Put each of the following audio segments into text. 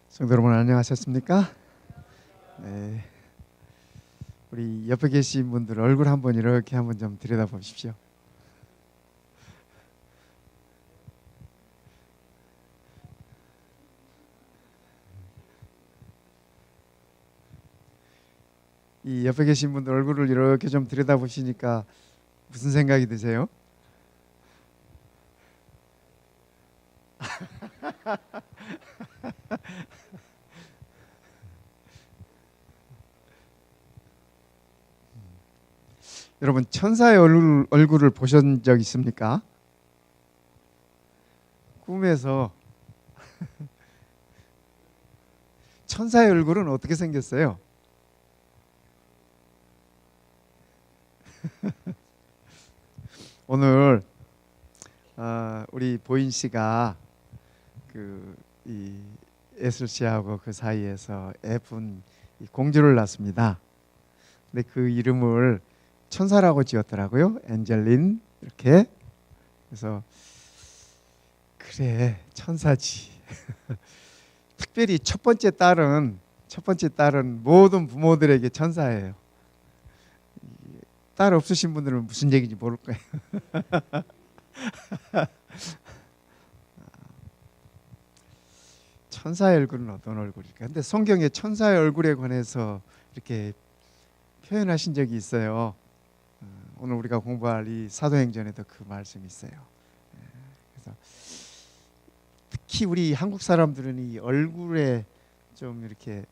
성도 여러분 안녕하셨습니까? 네, 우리 옆에 계신 분들 얼굴 한번 이렇게 한번 좀 들여다보십시오. 이 옆에 계신 분들 얼굴을 이렇게 좀 들여다보시니까 무슨 생각이 드세요? 여러분 천사의 얼굴을 보신 적 있습니까? 꿈에서 천사의 얼굴은 어떻게 생겼어요? 오늘 우리 보인 씨가 이 예슬 씨하고 그 사이에서 예쁜 공주를 낳습니다. 근데 그 이름을 천사라고 지었더라고요. 엔젤린 이렇게. 그래서 그래 천사지. 특별히 첫 번째 딸은 모든 부모들에게 천사예요. 딸 없으신 분들은 무슨 얘기인지 모를 거예요. 천사의 얼굴은 어떤 얼굴일까? 근데 성경에 천사의 얼굴에 관해서 이렇게 표현하신 적이 있어요. 오늘 우리가 공부할 이 사도행전에도 그 말씀이 있어요. 그래서 특히 우리 한국 사람들은 이 얼굴에 좀 이렇게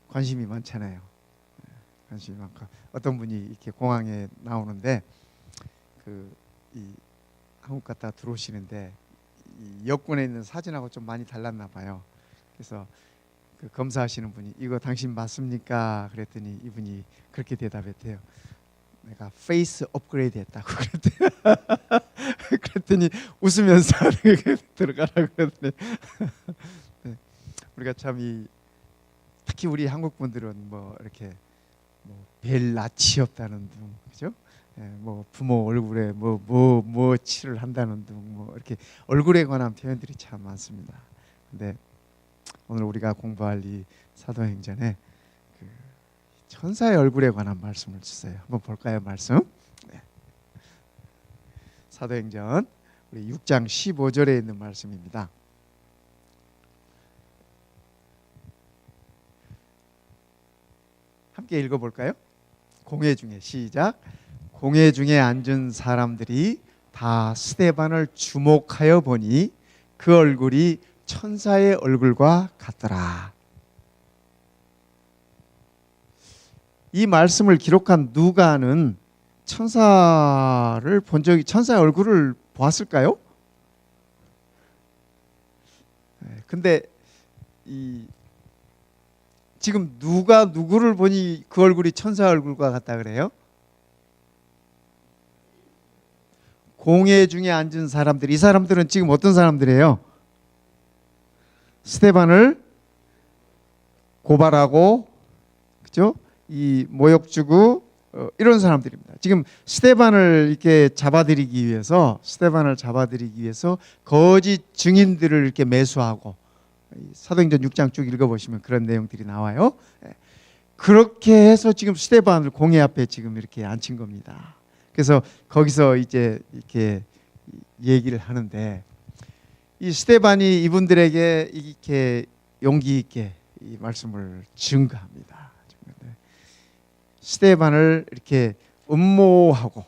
관심이 많잖아요. 관심이 많고 어떤 분이 이렇게 공항에 나오는데 이 한국 갔다 들어오시는데 이 여권에 있는 사진하고 좀 많이 달랐나 봐요. 그래서 그 검사하시는 분이 이거 당신 맞습니까? 그랬더니 이분이 그렇게 대답했대요. 내가 페이스 업그레이드 했다고 그랬더니 웃으면서 들어가라고 그랬더니 네. 우리가 참 특히 우리 한국 분들은 뭐 이렇게 별 낯이 없다는 둥, 그죠? 뭐 부모 얼굴에 뭐 칠을 한다는 둥, 뭐 이렇게 얼굴에 관한 표현들이 참 많습니다. 근데 오늘 우리가 공부할 이 사도행전에 천사의 얼굴에 관한 말씀을 주세요. 한번 볼까요, 말씀? 네. 사도행전 우리 6장 15절에 있는 말씀입니다. 함께 읽어볼까요? 공회 중에 시작. 공회 중에 앉은 사람들이 다 스데반을 주목하여 보니 그 얼굴이 천사의 얼굴과 같더라. 이 말씀을 기록한 누가는 천사의 얼굴을 보았을까요? 근데 지금 누가 누구를 보니 그 얼굴이 천사 얼굴과 같다 그래요? 공회 중에 앉은 사람들, 이 사람들은 지금 어떤 사람들이에요? 스데반을 고발하고, 그죠? 이 모욕 주고 이런 사람들입니다. 지금 스데반을 이렇게 잡아들이기 위해서 거짓 증인들을 이렇게 매수하고 사도행전 6장 쭉 읽어보시면 그런 내용들이 나와요. 그렇게 해서 지금 스데반을 공회 앞에 지금 이렇게 앉힌 겁니다. 그래서 거기서 이제 이렇게 얘기를 하는데 이 스데반이 이분들에게 이렇게 용기 있게 이 말씀을 증거합니다. 스데반을 이렇게 음모하고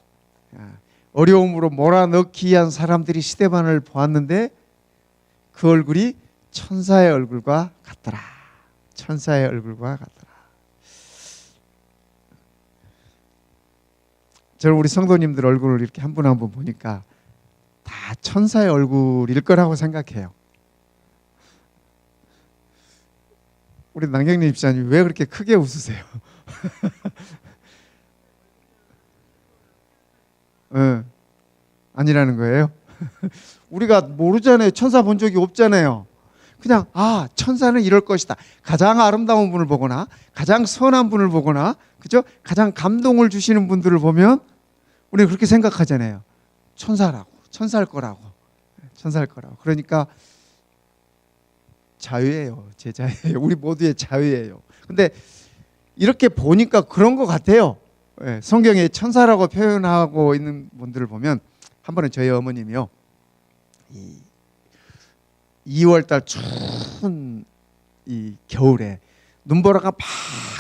어려움으로 몰아넣기 위한 사람들이 스데반을 보았는데 그 얼굴이 천사의 얼굴과 같더라. 천사의 얼굴과 같더라. 저는 우리 성도님들 얼굴을 이렇게 한 분 한 분 보니까 다 천사의 얼굴일 거라고 생각해요. 우리 남경림 집사님 왜 그렇게 크게 웃으세요? 아니라는 거예요? 우리가 모르잖아요. 천사 본 적이 없잖아요. 그냥 천사는 이럴 것이다. 가장 아름다운 분을 보거나 가장 선한 분을 보거나 그죠? 가장 감동을 주시는 분들을 보면 우리가 그렇게 생각하잖아요. 천사일 거라고. 그러니까 자유예요. 제자예요. 우리 모두의 자유예요. 근데 이렇게 보니까 그런 것 같아요. 예, 성경에 천사라고 표현하고 있는 분들을 보면 한 번은 저희 어머님이요. 2월달 추운 이 겨울에 눈보라가 막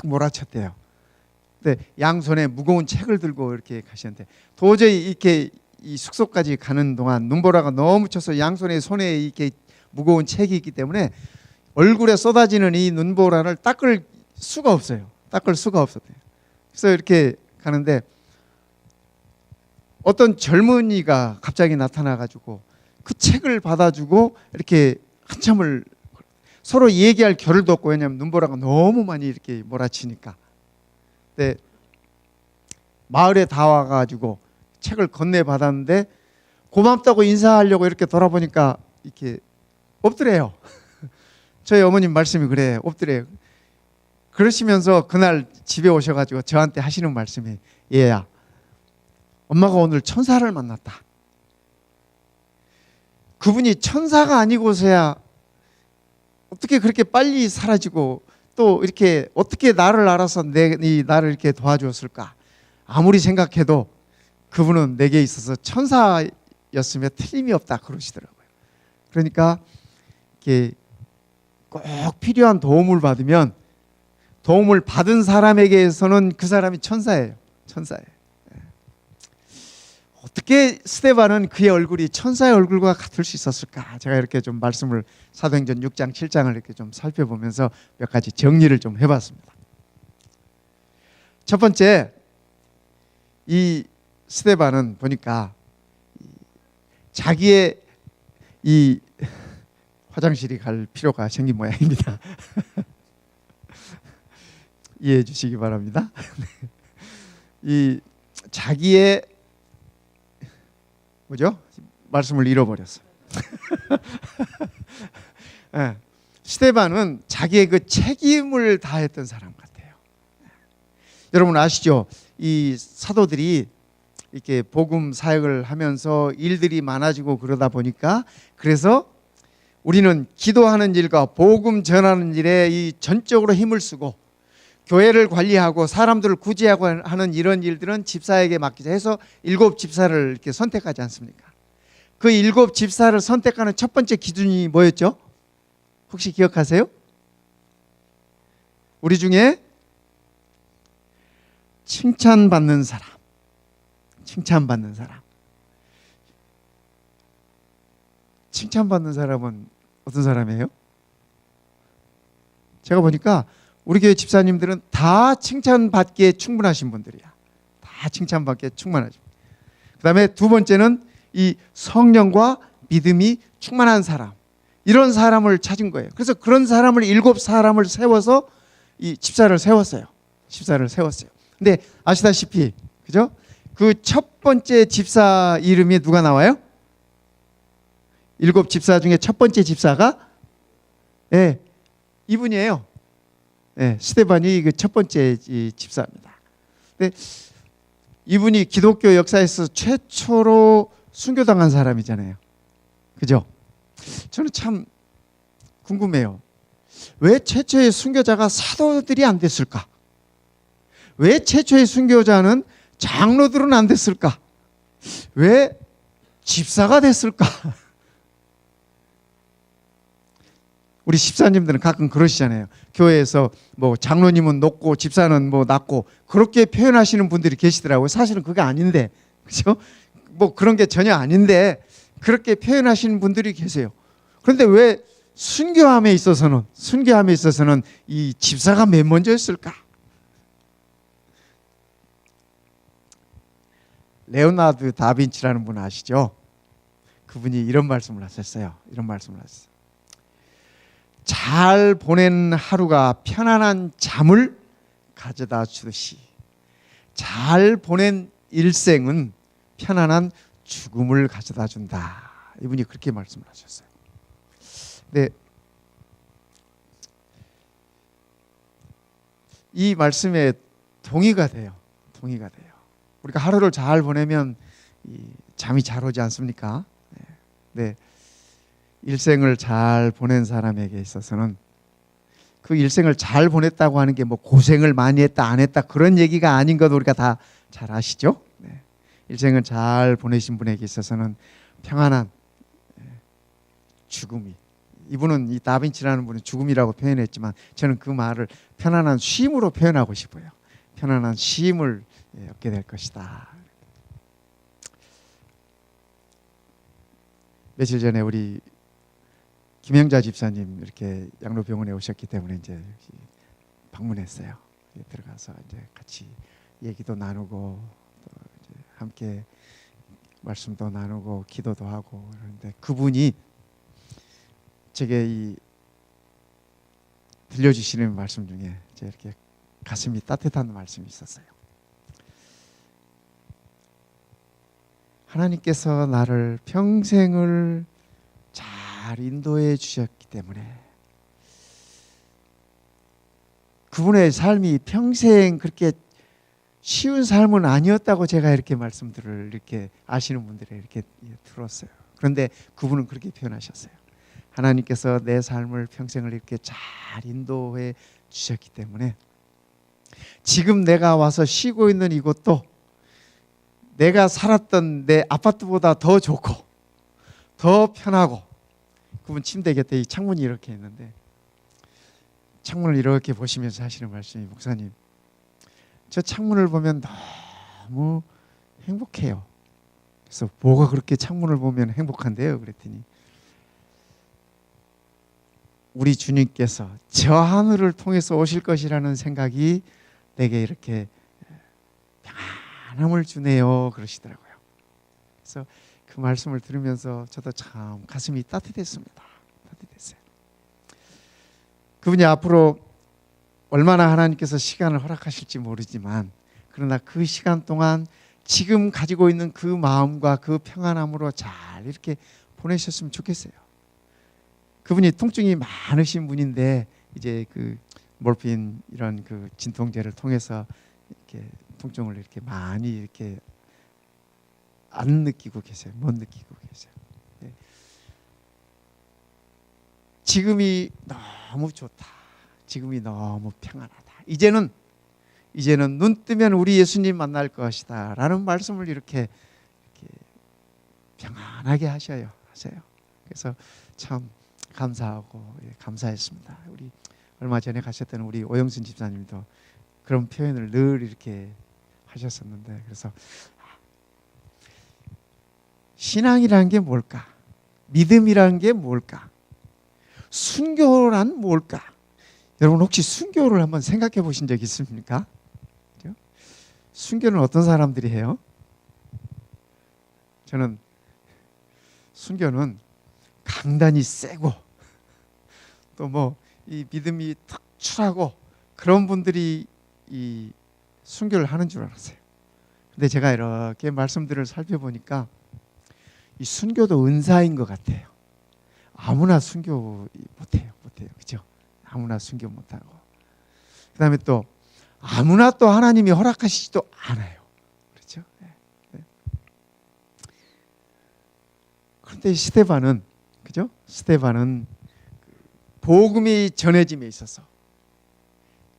몰아쳤대요. 근데 양손에 무거운 책을 들고 이렇게 가시는데 도저히 이렇게 이 숙소까지 가는 동안 눈보라가 너무 쳐서 양손에 손에 이렇게 무거운 책이 있기 때문에 얼굴에 쏟아지는 이 눈보라를 닦을 수가 없어요. 닦을 수가 없었대요. 그래서 이렇게 가는데 어떤 젊은이가 갑자기 나타나가지고 그 책을 받아주고 이렇게 한참을 서로 얘기할 겨를도 없고, 왜냐하면 눈보라가 너무 많이 이렇게 몰아치니까. 근데 마을에 다 와가지고 책을 건네받았는데 고맙다고 인사하려고 이렇게 돌아보니까 이렇게 엎드려요. 저희 어머님 말씀이 그래요. 엎드려요. 그러시면서 그날 집에 오셔가지고 저한테 하시는 말씀이, 얘야, 엄마가 오늘 천사를 만났다. 그분이 천사가 아니고서야 어떻게 그렇게 빨리 사라지고 또 이렇게 어떻게 나를 알아서 나를 이렇게 도와주었을까. 아무리 생각해도 그분은 내게 있어서 천사였으면 틀림이 없다 그러시더라고요. 그러니까 이렇게 꼭 필요한 도움을 받으면 도움을 받은 사람에게서는 그 사람이 천사예요. 천사예요. 어떻게 스데반은 그의 얼굴이 천사의 얼굴과 같을 수 있었을까? 제가 이렇게 좀 말씀을 사도행전 6장 7장을 이렇게 좀 살펴보면서 몇 가지 정리를 좀 해봤습니다. 첫 번째, 이 스데반은 보니까 자기의 이 화장실이 갈 필요가 생긴 모양입니다. 이해해 주시기 바랍니다. 이 자기의 뭐죠? 말씀을 잃어버렸어요. 네. 스데반은 자기의 그 책임을 다했던 사람 같아요. 여러분 아시죠? 이 사도들이 이렇게 복음 사역을 하면서 일들이 많아지고 그러다 보니까, 그래서 우리는 기도하는 일과 복음 전하는 일에 이 전적으로 힘을 쓰고 교회를 관리하고 사람들을 구제하고 하는 이런 일들은 집사에게 맡기자 해서 7 집사를 이렇게 선택하지 않습니까? 그 7 집사를 선택하는 첫 번째 기준이 뭐였죠? 혹시 기억하세요? 우리 중에 칭찬받는 사람, 칭찬받는 사람. 칭찬받는 사람은 어떤 사람이에요? 제가 보니까 우리 교회 집사님들은 다 칭찬받기에 충분하신 분들이야. 다 칭찬받기에 충분하죠. 그 다음에 두 번째는 이 성령과 믿음이 충만한 사람, 이런 사람을 찾은 거예요. 그래서 그런 사람을 7 사람을 세워서 이 집사를 세웠어요. 집사를 세웠어요. 근데 아시다시피, 그죠? 그 첫 번째 집사 이름이 누가 나와요? 7 집사 중에 첫 번째 집사가 이분이에요. 스데반이 그 첫 번째 집사입니다. 근데 이분이 기독교 역사에서 최초로 순교당한 사람이잖아요. 그죠? 저는 참 궁금해요. 왜 최초의 순교자가 사도들이 안 됐을까? 왜 최초의 순교자는 장로들은 안 됐을까? 왜 집사가 됐을까? 우리 집사님들은 가끔 그러시잖아요. 교회에서 뭐 장로님은 높고 집사는 뭐 낮고 그렇게 표현하시는 분들이 계시더라고요. 사실은 그게 아닌데, 그렇죠? 뭐 그런 게 전혀 아닌데 그렇게 표현하시는 분들이 계세요. 그런데 왜 순교함에 있어서는 이 집사가 맨 먼저였을까? 레오나르도 다빈치라는 분 아시죠? 그분이 이런 말씀을 하셨어요. 이런 말씀을 하셨어요. 잘 보낸 하루가 편안한 잠을 가져다 주듯이 잘 보낸 일생은 편안한 죽음을 가져다 준다. 이분이 그렇게 말씀을 하셨어요. 네, 이 말씀에 동의가 돼요. 동의가 돼요. 우리가 하루를 잘 보내면 잠이 잘 오지 않습니까? 네. 일생을 잘 보낸 사람에게 있어서는 그 일생을 잘 보냈다고 하는 게 뭐 고생을 많이 했다 안 했다 그런 얘기가 아닌 것 우리가 다 잘 아시죠? 네. 일생을 잘 보내신 분에게 있어서는 평안한 죽음이, 이분은 이 다빈치라는 분은 죽음이라고 표현했지만 저는 그 말을 편안한 쉼으로 표현하고 싶어요. 편안한 쉼을 얻게 될 것이다. 며칠 전에 우리 김영자 집사님 이렇게 양로병원에 오셨기 때문에 이제 방문했어요. 들어가서 이제 같이 얘기도 나누고 또 이제 함께 말씀도 나누고 기도도 하고 그런데 그분이 제게 들려주시는 말씀 중에 이제 이렇게 가슴이 따뜻한 말씀이 있었어요. 하나님께서 나를 평생을 잘 인도해 주셨기 때문에 그분의 삶이 평생 그렇게 쉬운 삶은 아니었다고 제가 이렇게 말씀들을 이렇게 아시는 분들이 이렇게 들었어요. 그런데 그분은 그렇게 표현하셨어요. 하나님께서 내 삶을 평생을 이렇게 잘 인도해 주셨기 때문에 지금 내가 와서 쉬고 있는 이곳도 내가 살았던 내 아파트보다 더 좋고 더 편하고, 그분 침대 곁에 이 창문이 이렇게 있는데 창문을 이렇게 보시면서 하시는 말씀이, 목사님 저 창문을 보면 너무 행복해요. 그래서 뭐가 그렇게 창문을 보면 행복한데요? 그랬더니 우리 주님께서 저 하늘을 통해서 오실 것이라는 생각이 내게 이렇게 평안함을 주네요 그러시더라고요. 그래서 그 말씀을 들으면서 저도 참 가슴이 따뜻했습니다. 따뜻했어요. 그분이 앞으로 얼마나 하나님께서 시간을 허락하실지 모르지만 그러나 그 시간 동안 지금 가지고 있는 그 마음과 그 평안함으로 잘 이렇게 보내셨으면 좋겠어요. 그분이 통증이 많으신 분인데 이제 그 몰핀 이런 그 진통제를 통해서 이렇게 통증을 이렇게 많이 이렇게 안 느끼고 계세요. 못 느끼고 계세요. 네. 지금이 너무 좋다. 지금이 너무 평안하다. 이제는 눈 뜨면 우리 예수님 만날 것이다 라는 말씀을 이렇게 평안하게 하셔요. 그래서 참 감사하고 감사했습니다. 우리 얼마 전에 가셨던 우리 오영순 집사님도 그런 표현을 늘 이렇게 하셨었는데, 그래서 신앙이라는 게 뭘까? 믿음이라는 게 뭘까? 순교란 뭘까? 여러분 혹시 순교를 한번 생각해 보신 적 있습니까? 그렇죠? 순교는 어떤 사람들이 해요? 저는 순교는 강단이 세고 또 뭐 이 믿음이 특출하고 그런 분들이 이 순교를 하는 줄 알았어요. 근데 제가 이렇게 말씀들을 살펴보니까 이 순교도 은사인 것 같아요. 아무나 순교 못해요. 그렇죠? 아무나 순교 못하고, 그 다음에 또 아무나 또 하나님이 허락하시지도 않아요. 그렇죠? 네. 그런데 스데반은, 그죠? 스데반은 복음이 전해짐에 있어서,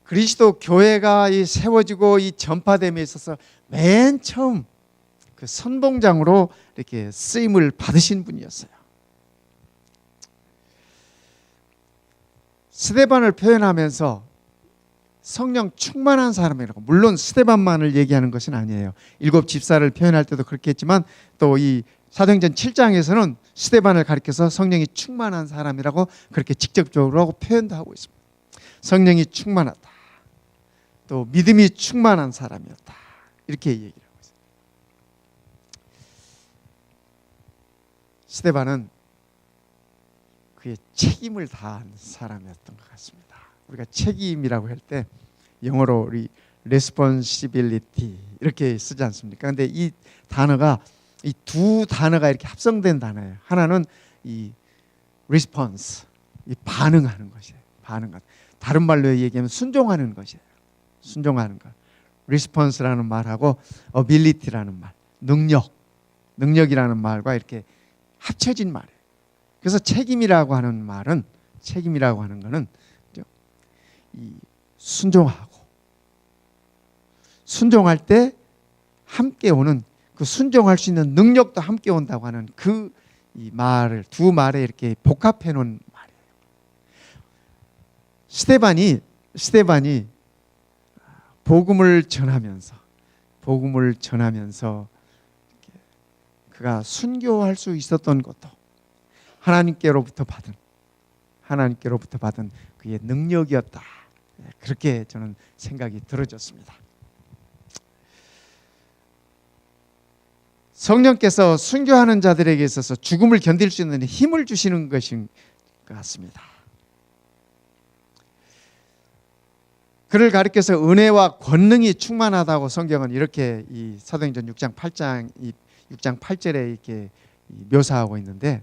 그리스도 교회가 이 세워지고 이 전파됨에 있어서 맨 처음 그 선봉장으로 이렇게 쓰임을 받으신 분이었어요. 스데반을 표현하면서 성령 충만한 사람이라고, 물론 스데반만을 얘기하는 것은 아니에요. 7 집사를 표현할 때도 그렇게 했지만 또 이 사도행전 7장에서는 스데반을 가리켜서 성령이 충만한 사람이라고 그렇게 직접적으로 표현도 하고 있습니다. 성령이 충만하다, 또 믿음이 충만한 사람이었다, 이렇게 얘기를 하고 있습니다. 스데반은 그의 책임을 다한 사람이었던 것 같습니다. 우리가 책임이라고 할 때 영어로 우리 responsibility 이렇게 쓰지 않습니까? 근데 이 단어가, 이 두 단어가 이렇게 합성된 단어예요. 하나는 이 response, 이 반응하는 것이에요. 반응하는. 다른 말로 얘기하면 순종하는 것이에요. 순종하는 것. response라는 말하고 ability라는 말, 능력이라는 말과 이렇게 합쳐진 말이에요. 그래서 책임이라고 하는 말은, 책임이라고 하는 거는 이 순종하고, 순종할 때 함께 오는, 그 순종할 수 있는 능력도 함께 온다고 하는 그 이 말을, 두 말에 이렇게 복합해 놓은 말이에요. 스데반이 복음을 전하면서 그가 순교할 수 있었던 것도 하나님께로부터 받은 그의 능력이었다. 그렇게 저는 생각이 들어졌습니다. 성령께서 순교하는 자들에게 있어서 죽음을 견딜 수 있는 힘을 주시는 것인 것 같습니다. 그를 가리켜서 은혜와 권능이 충만하다고 성경은 이렇게 이 사도행전 6장 8절에 이렇게 묘사하고 있는데,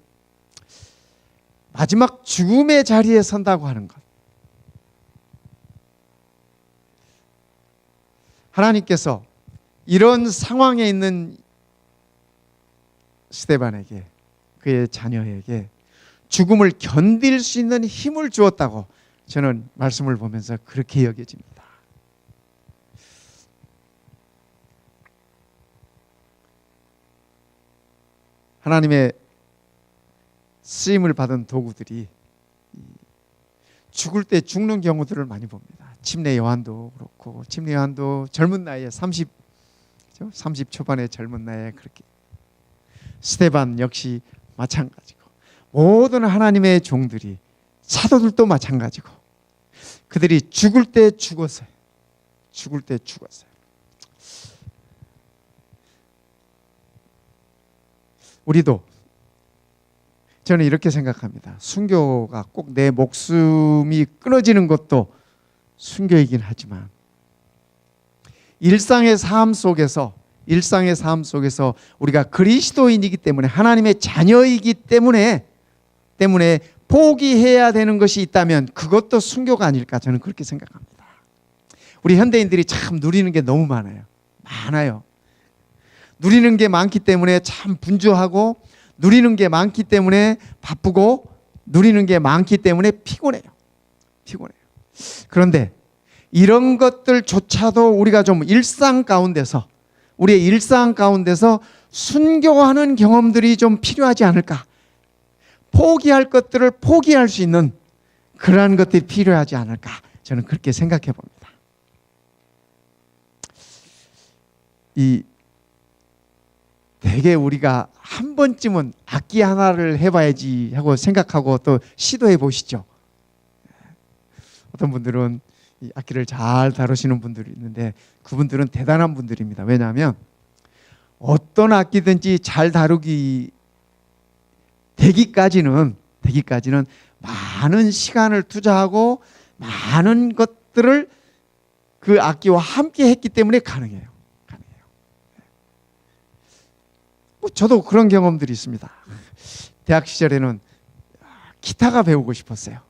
마지막 죽음의 자리에 선다고 하는 것, 하나님께서 이런 상황에 있는 스데반에게, 그의 자녀에게 죽음을 견딜 수 있는 힘을 주었다고 저는 말씀을 보면서 그렇게 여겨집니다. 하나님의 쓰임을 받은 도구들이 죽을 때 죽는 경우들을 많이 봅니다. 침례 요한도 그렇고, 침례 요한도 젊은 나이에 30 초반의 젊은 나이에 그렇게, 스데반 역시 마찬가지고, 모든 하나님의 종들이, 사도들도 마찬가지고, 그들이 죽을 때 죽었어요. 우리도, 저는 이렇게 생각합니다. 순교가 꼭 내 목숨이 끊어지는 것도 순교이긴 하지만, 일상의 삶 속에서 우리가 그리스도인이기 때문에, 하나님의 자녀이기 때문에 포기해야 되는 것이 있다면 그것도 순교가 아닐까, 저는 그렇게 생각합니다. 우리 현대인들이 참 누리는 게 너무 많아요. 누리는 게 많기 때문에 참 분주하고, 누리는 게 많기 때문에 바쁘고, 누리는 게 많기 때문에 피곤해요. 그런데 이런 것들조차도 우리가 좀 우리의 일상 가운데서 순교하는 경험들이 좀 필요하지 않을까. 포기할 것들을 포기할 수 있는 그러한 것들이 필요하지 않을까, 저는 그렇게 생각해 봅니다. 대개 우리가 한 번쯤은 악기 하나를 해봐야지 하고 생각하고 또 시도해 보시죠. 어떤 분들은 이 악기를 잘 다루시는 분들이 있는데, 그분들은 대단한 분들입니다. 왜냐하면 어떤 악기든지 잘 되기까지는 많은 시간을 투자하고 많은 것들을 그 악기와 함께 했기 때문에 가능해요. 저도 그런 경험들이 있습니다. 대학 시절에는 기타가 배우고 싶었어요.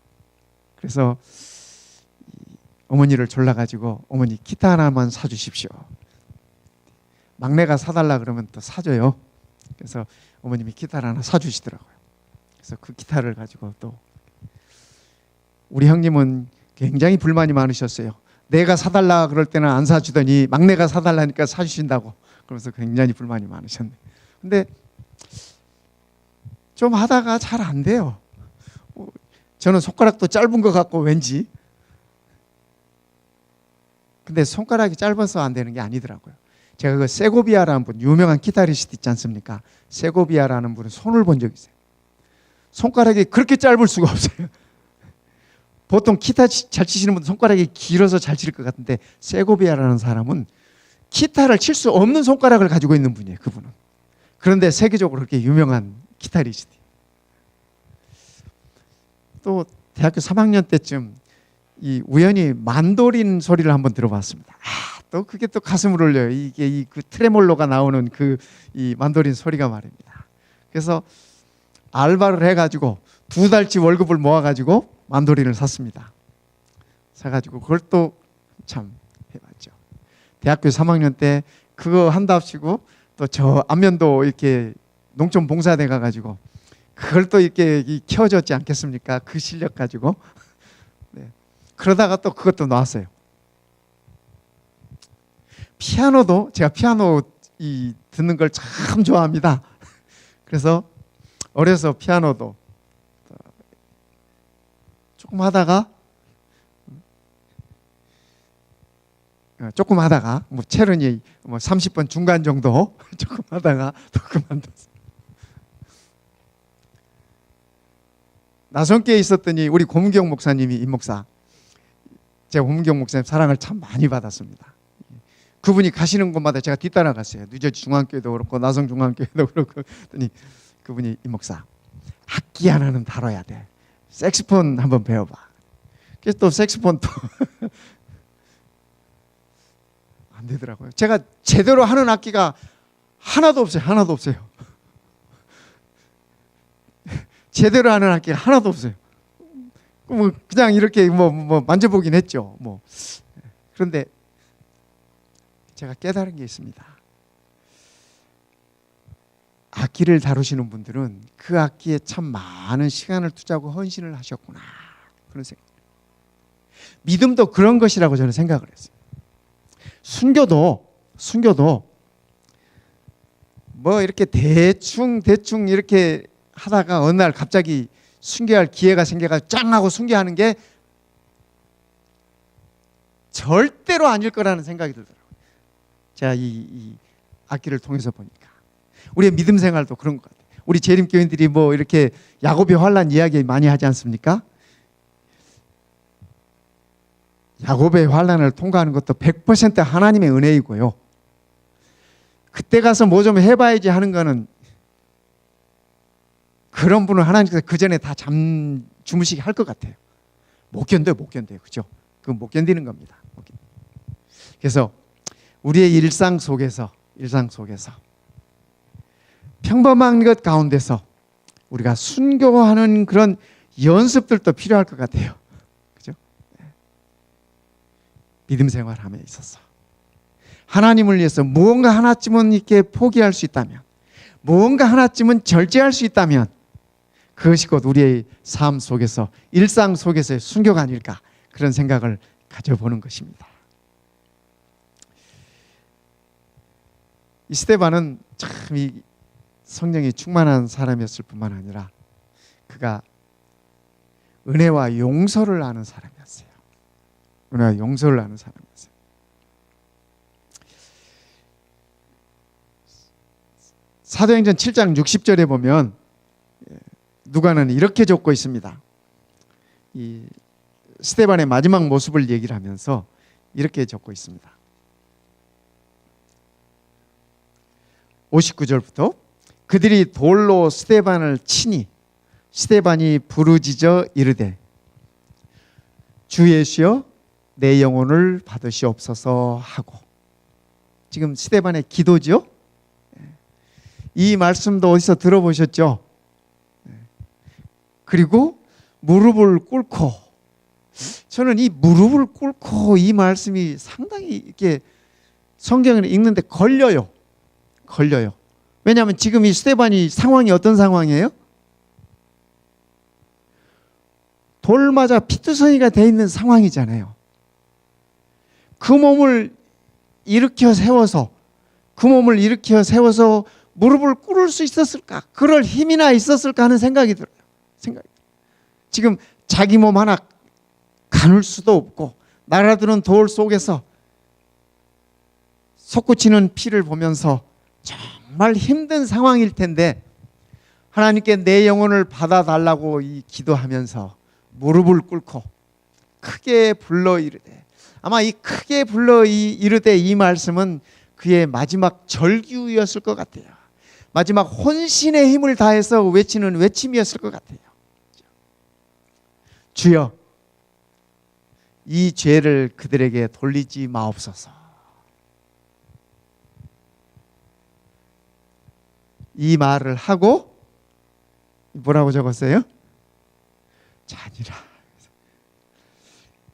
그래서 어머니를 졸라가지고, 어머니 기타 하나만 사주십시오. 막내가 사달라 그러면 또 사줘요. 그래서 어머님이 기타를 하나 사주시더라고요. 그래서 그 기타를 가지고, 또 우리 형님은 굉장히 불만이 많으셨어요. 내가 사달라 그럴 때는 안 사주더니 막내가 사달라니까 사주신다고, 그러면서 굉장히 불만이 많으셨네. 근데 좀 하다가 잘 안 돼요. 저는 손가락도 짧은 것 같고 왠지. 근데 손가락이 짧아서 안 되는 게 아니더라고요. 제가 그 세고비아라는 분, 유명한 기타리스트 있지 않습니까? 세고비아라는 분은 손을 본 적이 있어요. 손가락이 그렇게 짧을 수가 없어요. 보통 기타 잘 치시는 분은 손가락이 길어서 잘 칠 것 같은데, 세고비아라는 사람은 기타를 칠 수 없는 손가락을 가지고 있는 분이에요. 그분은. 그런데 세계적으로 그렇게 유명한 기타리스트. 또 대학교 3학년 때쯤 우연히 만도린 소리를 한번 들어봤습니다. 또 그게 또 가슴을 울려요. 이게 그 트레몰로가 나오는 이 만도린 소리가 말입니다. 그래서 알바를 해가지고 2달치 월급을 모아가지고 만도린을 샀습니다. 사가지고 그걸 또 참 해봤죠. 대학교 3학년 때 그거 한답시고 또 저 안면도 이렇게 농촌 봉사대 가가지고 그걸 또 이렇게 키워줬지 않겠습니까? 그 실력 가지고. 네. 그러다가 또 그것도 나왔어요. 피아노도 제가 피아노 듣는 걸 참 좋아합니다. 그래서 어려서 피아노도 조금 하다가 뭐 체르니 뭐 30번 중간 정도 조금 하다가 또 그만뒀어요. 나성교에 있었더니 우리 고문경 목사님이 임 목사, 제가 고문경 목사님 사랑을 참 많이 받았습니다. 그분이 가시는 곳마다 제가 뒤따라 갔어요. 뉴저지 중앙교회도 그렇고 나성 중앙교회도 그렇고 했더니 그분이 임 목사, 악기 하나는 다뤄야 돼. 색스폰 한번 배워봐. 그래서 또 색스폰 또 안 되더라고요. 제가 제대로 하는 악기가 하나도 없어요. 하나도 없어요. 제대로 하는 악기가 하나도 없어요. 뭐 그냥 이렇게 뭐 만져보긴 했죠. 뭐 그런데 제가 깨달은 게 있습니다. 악기를 다루시는 분들은 그 악기에 참 많은 시간을 투자하고 헌신을 하셨구나, 그런 생각. 믿음도 그런 것이라고 저는 생각을 했어요. 순교도 뭐 이렇게 대충 이렇게 하다가 어느 날 갑자기 순교할 기회가 생겨가지고 짱 하고 순교하는 게 절대로 아닐 거라는 생각이 들더라고요. 제가 이 악기를 통해서 보니까 우리의 믿음 생활도 그런 것 같아요. 우리 재림교인들이 뭐 이렇게 야곱의 환난 이야기 많이 하지 않습니까? 야곱의 환난을 통과하는 것도 100% 하나님의 은혜이고요. 그때 가서 뭐 좀 해봐야지 하는 거는, 그런 분은 하나님께서 그 전에 다 주무시게 할 것 같아요. 못 견뎌요. 그죠? 그건 못 견디는 겁니다. 그래서 우리의 일상 속에서 평범한 것 가운데서 우리가 순교하는 그런 연습들도 필요할 것 같아요. 그죠? 믿음 생활함에 있어서 하나님을 위해서 무언가 하나쯤은 이렇게 포기할 수 있다면, 무언가 하나쯤은 절제할 수 있다면 그것이 곧 우리의 삶 속에서, 일상 속에서의 순교가 아닐까, 그런 생각을 가져보는 것입니다. 이 스데반은 참 이 성령이 충만한 사람이었을 뿐만 아니라 그가 은혜와 용서를 아는 사람이었어요. 은혜와 용서를 아는 사람이었어요. 사도행전 7장 60절에 보면 누가는 이렇게 적고 있습니다. 이 스데반의 마지막 모습을 얘기를 하면서 이렇게 적고 있습니다. 59절부터 그들이 돌로 스데반을 치니 스데반이 부르짖어 이르되 주 예수여 내 영혼을 받으시옵소서 하고, 지금 스데반의 기도죠. 이 말씀도 어디서 들어보셨죠? 그리고 무릎을 꿇고, 저는 이 무릎을 꿇고 이 말씀이 상당히 이렇게 성경을 읽는데 걸려요. 왜냐하면 지금 이 스데반이 상황이 어떤 상황이에요? 돌 맞아 피투성이가 돼 있는 상황이잖아요. 그 몸을 일으켜 세워서 무릎을 꿇을 수 있었을까? 그럴 힘이나 있었을까 하는 생각이 들어요. 지금 자기 몸 하나 가눌 수도 없고 날아드는 돌 속에서 솟구치는 피를 보면서 정말 힘든 상황일 텐데 하나님께 내 영혼을 받아달라고 이 기도하면서 무릎을 꿇고 크게 불러 이르되, 아마 이 크게 불러 이르되 이 말씀은 그의 마지막 절규였을 것 같아요. 마지막 혼신의 힘을 다해서 외치는 외침이었을 것 같아요. 주여, 이 죄를 그들에게 돌리지 마옵소서. 이 말을 하고 뭐라고 적었어요? 자니라.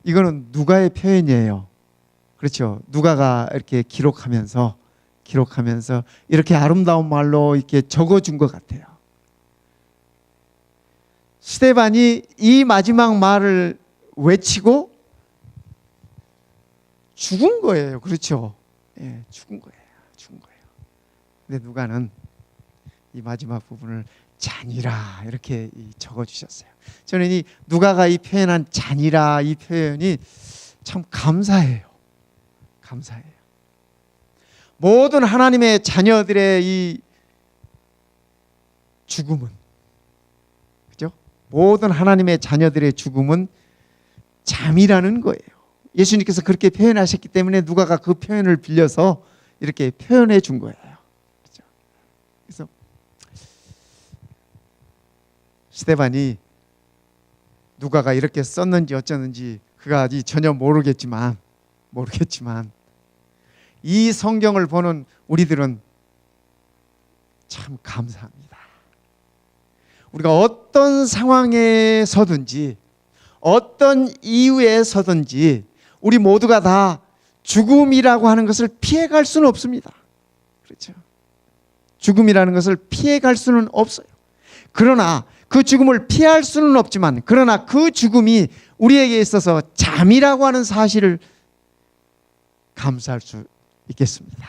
이거는 누가의 표현이에요. 그렇죠. 누가가 이렇게 기록하면서 이렇게 아름다운 말로 이렇게 적어준 것 같아요. 스데반이 이 마지막 말을 외치고 죽은 거예요. 그렇죠? 예, 죽은 거예요. 죽은 거예요. 근데 누가는 이 마지막 부분을 잔이라 이렇게 적어 주셨어요. 저는 이 누가가 이 표현한 잔이라 이 표현이 참 감사해요. 감사해요. 모든 하나님의 자녀들의 이 죽음은, 그죠? 모든 하나님의 자녀들의 죽음은 잠이라는 거예요. 예수님께서 그렇게 표현하셨기 때문에 누가가 그 표현을 빌려서 이렇게 표현해 준 거예요. 그죠? 그래서 스데반이 누가가 이렇게 썼는지 어쩌는지 그가 아직 전혀 모르겠지만 이 성경을 보는 우리들은 참 감사합니다. 우리가 어떤 상황에 서든지 어떤 이유에 서든지 우리 모두가 다 죽음이라고 하는 것을 피해갈 수는 없습니다. 그렇죠? 죽음이라는 것을 피해갈 수는 없어요. 그러나 그 죽음을 피할 수는 없지만, 그러나 그 죽음이 우리에게 있어서 잠이라고 하는 사실을 감사할 수 있겠습니다.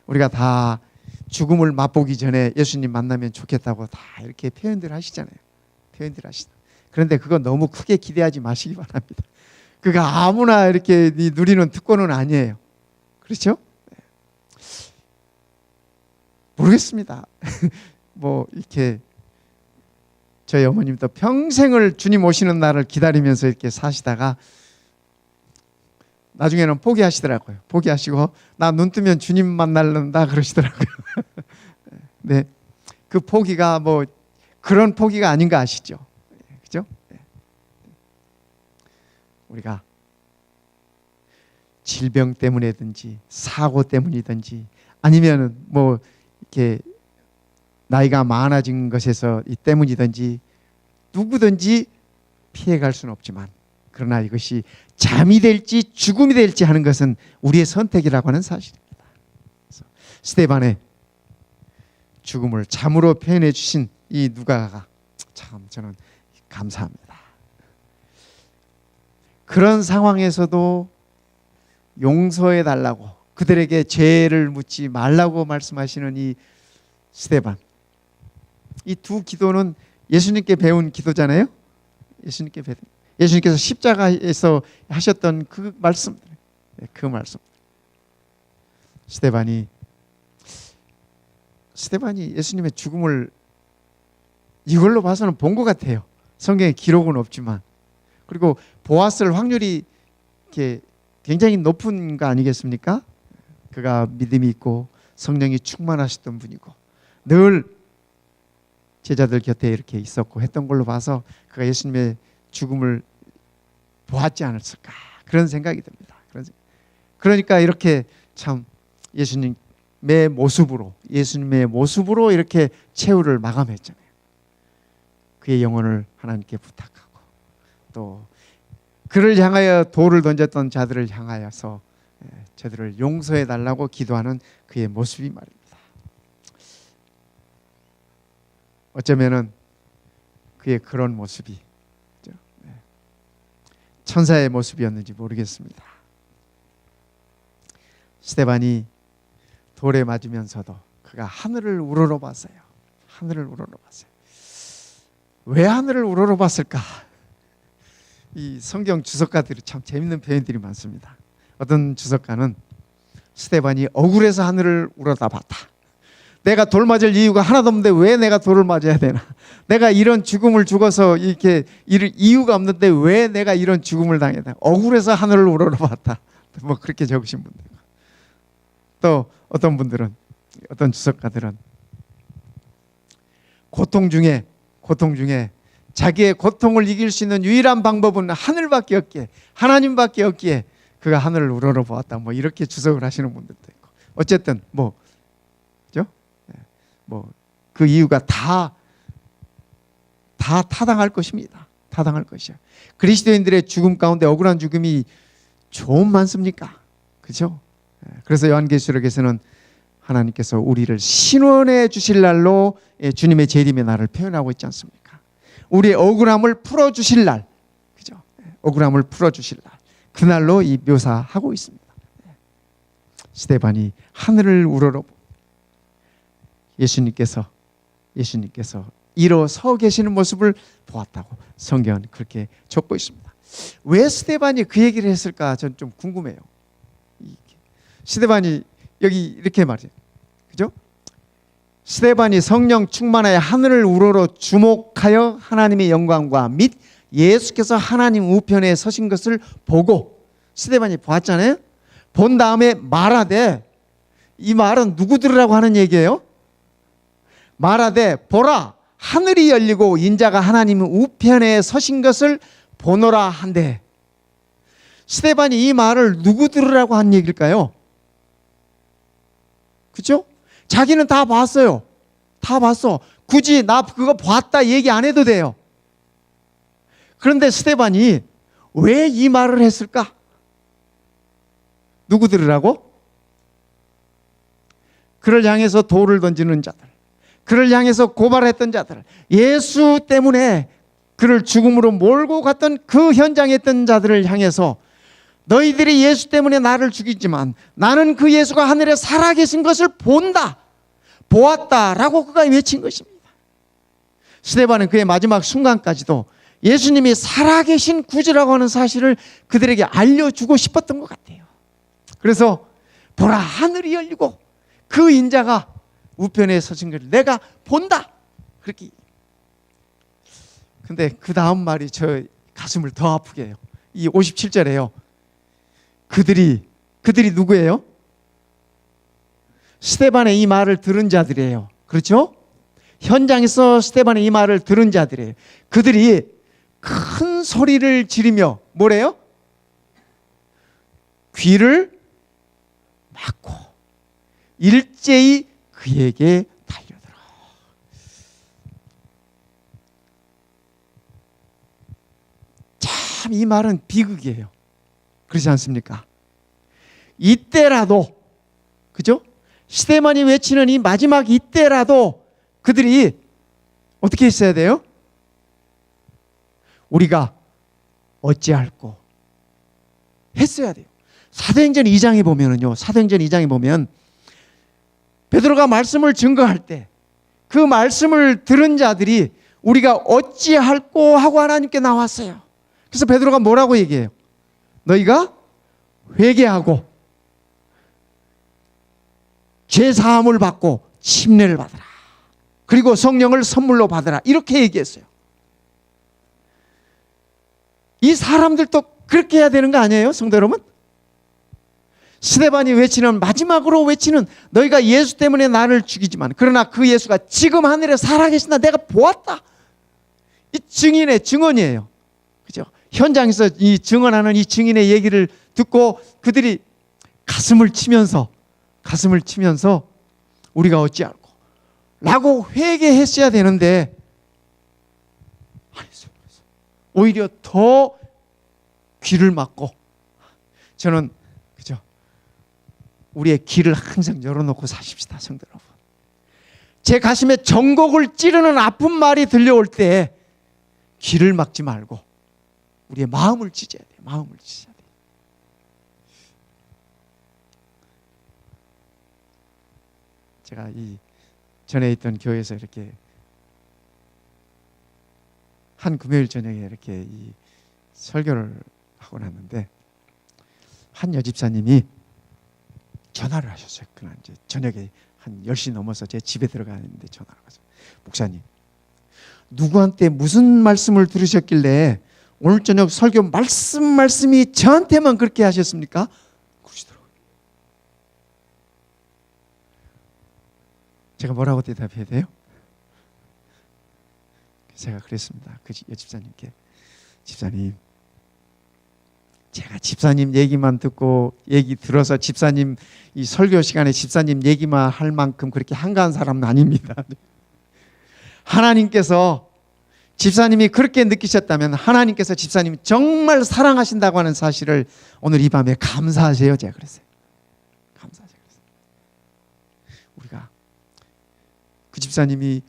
우리가 다 죽음을 맛보기 전에 예수님 만나면 좋겠다고 다 이렇게 표현들 하시잖아요. 표현들 하시다. 그런데 그거 너무 크게 기대하지 마시기 바랍니다. 그가 아무나 이렇게 누리는 특권은 아니에요. 그렇죠? 모르겠습니다. 뭐 이렇게 저희 어머님도 평생을 주님 오시는 날을 기다리면서 이렇게 사시다가 나중에는 포기하시더라고요. 포기하시고 나 눈 뜨면 주님 만날는다 그러시더라고요. 네, 그 포기가 뭐 그런 포기가 아닌 거 아시죠? 그죠? 우리가 질병 때문이든지 사고 때문이든지 아니면은 뭐 이렇게 나이가 많아진 것에서 이 때문이든지 누구든지 피해갈 수는 없지만, 그러나 이것이 잠이 될지 죽음이 될지 하는 것은 우리의 선택이라고 하는 사실입니다. 그래서 스데반의 죽음을 잠으로 표현해 주신 이 누가가 참 저는 감사합니다. 그런 상황에서도 용서해 달라고, 그들에게 죄를 묻지 말라고 말씀하시는 이 스데반, 이 두 기도는 예수님께 배운 기도잖아요. 예수님께서 십자가에서 하셨던 그 말씀, 그 말씀. 스데반이 예수님의 죽음을 이걸로 봐서는 본 것 같아요. 성경에 기록은 없지만. 그리고 보았을 확률이 이렇게 굉장히 높은 거 아니겠습니까? 그가 믿음이 있고 성령이 충만하셨던 분이고 늘 제자들 곁에 이렇게 있었고 했던 걸로 봐서 그가 예수님의 죽음을 보았지 않았을까, 그런 생각이 듭니다. 그러니까 이렇게 참 예수님의 모습으로 이렇게 최후를 마감했잖아요. 그의 영혼을 하나님께 부탁하고 또 그를 향하여 돌을 던졌던 자들을 향하여서 저들을 용서해 달라고 기도하는 그의 모습이 말입니다. 어쩌면은 그의 그런 모습이 천사의 모습이었는지 모르겠습니다. 스데반이 돌에 맞으면서도 그가 하늘을 우러러봤어요. 하늘을 우러러봤어요. 왜 하늘을 우러러봤을까? 이 성경 주석가들이 참 재밌는 표현들이 많습니다. 어떤 주석가는 스데반이 억울해서 하늘을 우러러봤다. 내가 돌 맞을 이유가 하나도 없는데 왜 내가 돌을 맞아야 되나? 내가 이런 죽음을 죽어서 이렇게 이유가 없는데 왜 내가 이런 죽음을 당해야 되나? 억울해서 하늘을 우러러봤다. 뭐 그렇게 적으신 분들. 또 어떤 분들은, 어떤 주석가들은 고통 중에 자기의 고통을 이길 수 있는 유일한 방법은 하늘밖에 없기에, 하나님밖에 없기에 그가 하늘을 우러러보았다. 뭐 이렇게 주석을 하시는 분들도 있고. 어쨌든 뭐 그 이유가 다 타당할 것입니다. 타당할 것이야. 그리스도인들의 죽음 가운데 억울한 죽음이 좀 많습니까? 그렇죠? 그래서 요한계시록에서는 하나님께서 우리를 신원해 주실 날로 주님의 재림의 날을 표현하고 있지 않습니까? 우리의 억울함을 풀어주실 날, 그죠? 억울함을 풀어주실 날, 그날로 이 묘사하고 있습니다. 스데반이 하늘을 우러러 예수님께서 일어서 계시는 모습을 보았다고 성경은 그렇게 적고 있습니다. 왜 스데반이 그 얘기를 했을까 저는 좀 궁금해요. 스데반이 여기 이렇게 말해요. 그죠? 스데반이 성령 충만하여 하늘을 우러러 주목하여 하나님의 영광과 및 예수께서 하나님 우편에 서신 것을 보고, 스데반이 보았잖아요. 본 다음에 말하되, 이 말은 누구 들으라고 하는 얘기예요? 말하되 보라 하늘이 열리고 인자가 하나님 우편에 서신 것을 보노라 한대. 스데반이 이 말을 누구 들으라고 한 얘기일까요? 그죠? 자기는 다 봤어요. 다 봤어. 굳이 나 그거 봤다 얘기 안 해도 돼요. 그런데 스데반이 왜 이 말을 했을까? 누구 들으라고? 그를 향해서 돌을 던지는 자들, 그를 향해서 고발했던 자들, 예수 때문에 그를 죽음으로 몰고 갔던 그 현장에 있던 자들을 향해서 너희들이 예수 때문에 나를 죽이지만 나는 그 예수가 하늘에 살아계신 것을 본다, 보았다라고 그가 외친 것입니다. 스데반은 그의 마지막 순간까지도 예수님이 살아계신 구주라고 하는 사실을 그들에게 알려주고 싶었던 것 같아요. 그래서 보라 하늘이 열리고 그 인자가 우편에 서신 것을 내가 본다, 그렇게. 근데 그 다음 말이 저 가슴을 더 아프게 해요. 이 57절에요. 그들이 누구예요? 스데반의 이 말을 들은 자들이에요. 그렇죠? 현장에서 스데반의 이 말을 들은 자들이에요. 그들이 큰 소리를 지르며 뭐래요? 귀를 막고 일제히 그에게 달려들어. 참 이 말은 비극이에요. 그렇지 않습니까? 이때라도, 그죠? 스데반이 외치는 이 마지막 이때라도 그들이 어떻게 했어야 돼요? 우리가 어찌할꼬 했어야 돼요. 사도행전 2장에 보면은요, 사도행전 2장에 보면 베드로가 말씀을 증거할 때 그 말씀을 들은 자들이 우리가 어찌할꼬 하고 하나님께 나왔어요. 그래서 베드로가 뭐라고 얘기해요? 너희가 회개하고 죄 사함을 받고 침례를 받으라. 그리고 성령을 선물로 받으라. 이렇게 얘기했어요. 이 사람들도 그렇게 해야 되는 거 아니에요, 성도 여러분? 스데반이 외치는, 마지막으로 외치는, 너희가 예수 때문에 나를 죽이지만 그러나 그 예수가 지금 하늘에 살아계신다, 내가 보았다. 이 증인의 증언이에요. 그죠? 현장에서 이 증언하는 이 증인의 얘기를 듣고 그들이 가슴을 치면서 우리가 어찌할꼬 라고 회개했어야 되는데 안 했어요. 오히려 더 귀를 막고. 저는 그죠? 우리의 귀를 항상 열어놓고 사십시다, 성도 여러분. 제 가슴에 전곡을 찌르는 아픈 말이 들려올 때 귀를 막지 말고 우리의 마음을 찢어야 돼요. 마음을 찢어야 돼요. 제가 이 전에 있던 교회에서 이렇게 한 금요일 저녁에 이렇게 이 설교를 하고 났는데 한 여집사님이 전화를 하셨어요. 그날 이제 저녁에 한 10시 넘어서 제 집에 들어가는데 전화를 하셔서, 목사님, 누구한테 무슨 말씀을 들으셨길래 오늘 저녁 설교 말씀이 저한테만 그렇게 하셨습니까? 그러시더라고요. 제가 뭐라고 대답해야 돼요? 제가 그랬습니다. 그 여집사님께, 집사님, 제가 집사님 얘기만 듣고 얘기 들어서 집사님 이 설교 시간에 집사님 얘기만 할 만큼 그렇게 한가한 사람은 아닙니다. 하나님께서 집사님이 그렇게 느끼셨다면 하나님께서 집사님이 정말 사랑하신다고 하는 사실을 오늘 이 밤에 감사하세요. 제가 그랬어요. 감사하세요. 그 집사님이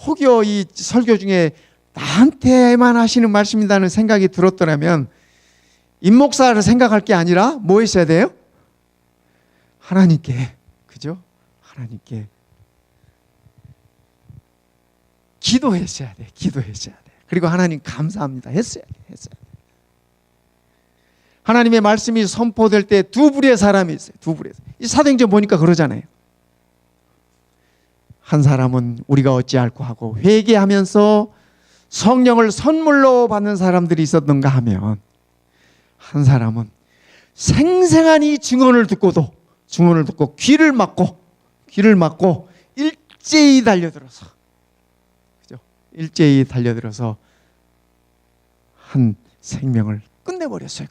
혹여 이 설교 중에 나한테만 하시는 말씀이라는 생각이 들었더라면 임목사를 생각할 게 아니라 뭐 했어야 돼요? 하나님께, 그죠? 하나님께 기도했어야 돼. 기도했어야 돼. 그리고 하나님 감사합니다 했어야 돼. 했어야 돼. 하나님의 말씀이 선포될 때 두 부류의 사람이 있어요. 두 부류의. 이 사도행전 보니까 그러잖아요. 한 사람은 우리가 어찌할꼬 하고 회개하면서 성령을 선물로 받는 사람들이 있었던가 하면, 한 사람은 생생한 이 증언을 듣고 귀를 막고 일제히 달려들어서, 그죠? 일제히 달려들어서 한 생명을 끝내버렸어요.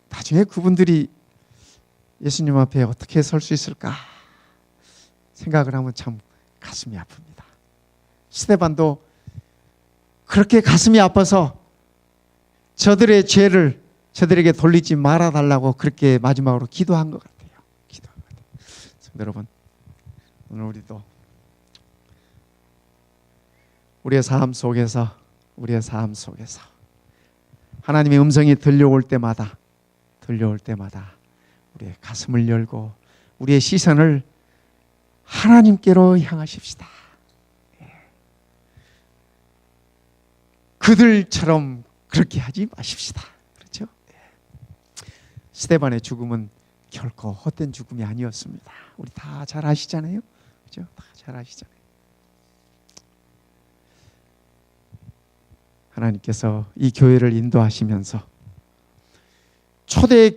나중에 그분들이 예수님 앞에 어떻게 설 수 있을까 생각을 하면 참 가슴이 아픕니다. 스데반도 그렇게 가슴이 아파서 저들의 죄를 저들에게 돌리지 말아달라고 그렇게 마지막으로 기도한 것 같아요. 성도 여러분, 오늘 우리도 우리의 삶 속에서 하나님의 음성이 들려올 때마다 우리의 가슴을 열고 우리의 시선을 하나님께로 향하십시다. 그들처럼 그렇게 하지 마십시다. 그렇죠? 스데반의 죽음은 결코 헛된 죽음이 아니었습니다. 우리 다 잘 아시잖아요. 그렇죠? 다 잘 아시잖아요. 하나님께서 이 교회를 인도하시면서 초대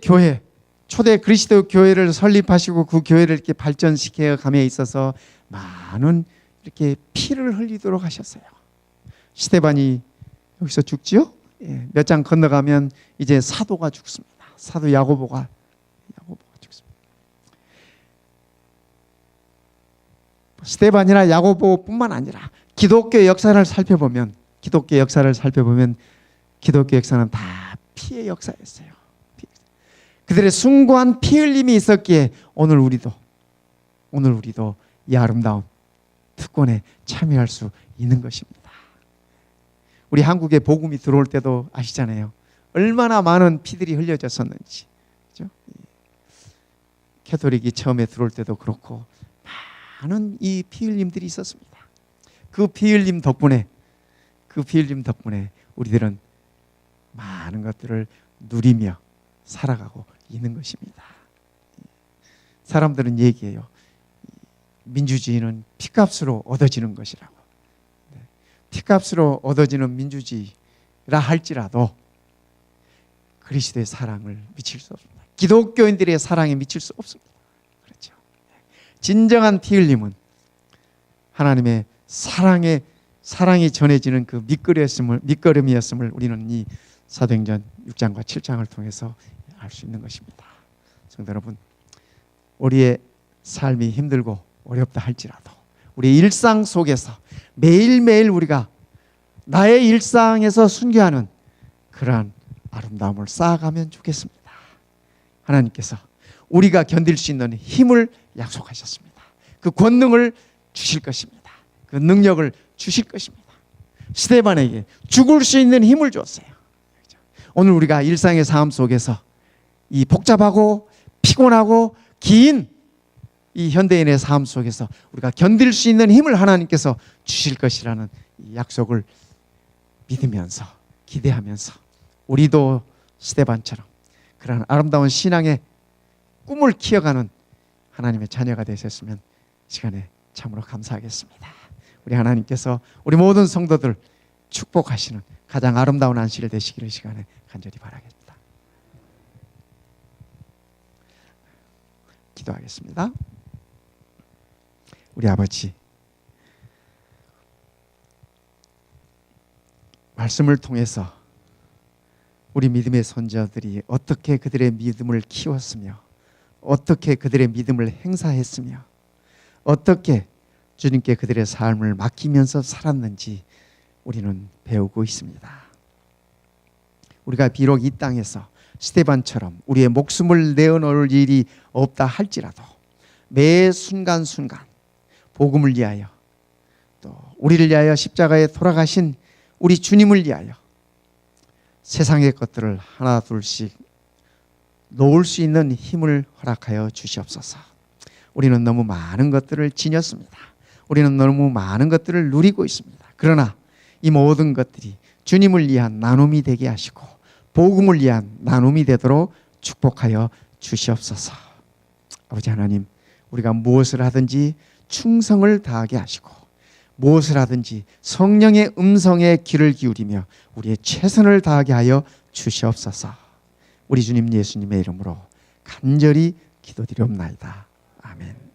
그리스도 교회를 설립하시고 그 교회를 이렇게 발전시켜 감에 있어서 많은 이렇게 피를 흘리도록 하셨어요. 스데반이 여기서 죽지요? 몇 장 건너가면 이제 사도가 죽습니다. 사도 야고보가 죽습니다. 스데반이나 야고보뿐만 아니라 기독교 역사를 살펴보면 기독교 역사는 다 피의 역사였어요. 그들의 숭고한 피 흘림이 있었기에 오늘 우리도 이 아름다운 특권에 참여할 수 있는 것입니다. 우리 한국에 복음이 들어올 때도 아시잖아요. 얼마나 많은 피들이 흘려졌었는지. 그렇죠? 캐톨릭이 처음에 들어올 때도 그렇고 많은 이 피 흘림들이 있었습니다. 그 피 흘림 덕분에 우리들은 많은 것들을 누리며 살아가고 있는 것입니다. 사람들은 얘기해요. 민주주의는 피값으로 얻어지는 것이라고. 피값으로 얻어지는 민주주의라 할지라도 그리스도의 사랑을 미칠 수 없습니다. 기독교인들의 사랑에 미칠 수 없습니다. 그렇죠. 진정한 피 흘림은 하나님의 사랑이 전해지는 그 밑거름이었음을 우리는 이 사도행전 6장과 7장을 통해서 알 수 있는 것입니다. 성도 여러분, 우리의 삶이 힘들고 어렵다 할지라도 우리 일상 속에서 매일매일 우리가 나의 일상에서 순교하는 그러한 아름다움을 쌓아가면 좋겠습니다. 하나님께서 우리가 견딜 수 있는 힘을 약속하셨습니다. 그 권능을 주실 것입니다. 그 능력을 주실 것입니다. 스데반에게 죽을 수 있는 힘을 주었어요. 오늘 우리가 일상의 삶 속에서 이 복잡하고 피곤하고 긴 이 현대인의 삶 속에서 우리가 견딜 수 있는 힘을 하나님께서 주실 것이라는 이 약속을 믿으면서 기대하면서 우리도 스데반처럼 그러한 아름다운 신앙의 꿈을 키워가는 하나님의 자녀가 되셨으면 시간에 참으로 감사하겠습니다. 우리 하나님께서 우리 모든 성도들 축복하시는 가장 아름다운 안식일 되시기를 시간에 간절히 바라겠습니다. 기도하겠습니다. 우리 아버지, 말씀을 통해서 우리 믿음의 선자들이 어떻게 그들의 믿음을 키웠으며 어떻게 그들의 믿음을 행사했으며 어떻게 주님께 그들의 삶을 맡기면서 살았는지 우리는 배우고 있습니다. 우리가 비록 이 땅에서 스데반처럼 우리의 목숨을 내어놓을 일이 없다 할지라도 매 순간순간 복음을 위하여, 또 우리를 위하여 십자가에 돌아가신 우리 주님을 위하여 세상의 것들을 하나 둘씩 놓을 수 있는 힘을 허락하여 주시옵소서. 우리는 너무 많은 것들을 지녔습니다. 우리는 너무 많은 것들을 누리고 있습니다. 그러나 이 모든 것들이 주님을 위한 나눔이 되게 하시고 복음을 위한 나눔이 되도록 축복하여 주시옵소서. 아버지 하나님, 우리가 무엇을 하든지 충성을 다하게 하시고 무엇을 하든지 성령의 음성에 귀를 기울이며 우리의 최선을 다하게 하여 주시옵소서. 우리 주님 예수님의 이름으로 간절히 기도드리옵나이다. 아멘.